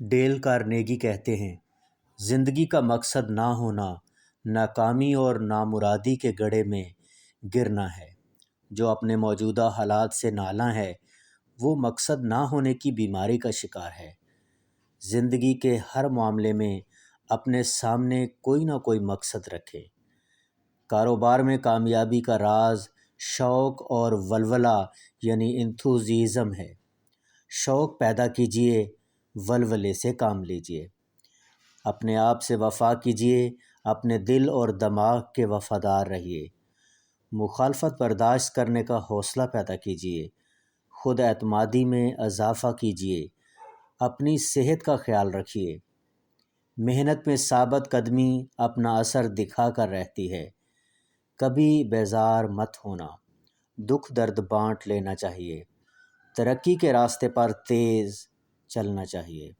Deal Carnegie کہتے ہیں، زندگی کا مقصد نہ ہونا ناکامی اور نامرادی کے گڑھے میں گرنا ہے۔ جو اپنے موجودہ حالات سے نالاں ہے وہ مقصد نہ ہونے کی بیماری کا شکار ہے۔ زندگی کے ہر معاملے میں اپنے سامنے کوئی نہ کوئی مقصد رکھے۔ کاروبار میں کامیابی کا راز شوق اور ولولہ یعنی انتھوزیزم ہے۔ شوق پیدا کیجئے، ولولے سے کام لیجئے۔ اپنے آپ سے وفا کیجئے، اپنے دل اور دماغ کے وفادار رہیے۔ مخالفت برداشت کرنے کا حوصلہ پیدا کیجئے۔ خود اعتمادی میں اضافہ کیجئے۔ اپنی صحت کا خیال رکھیے۔ محنت میں ثابت قدمی اپنا اثر دکھا کر رہتی ہے۔ کبھی بیزار مت ہونا، دکھ درد بانٹ لینا چاہیے۔ ترقی کے راستے پر تیز چلنا چاہیے۔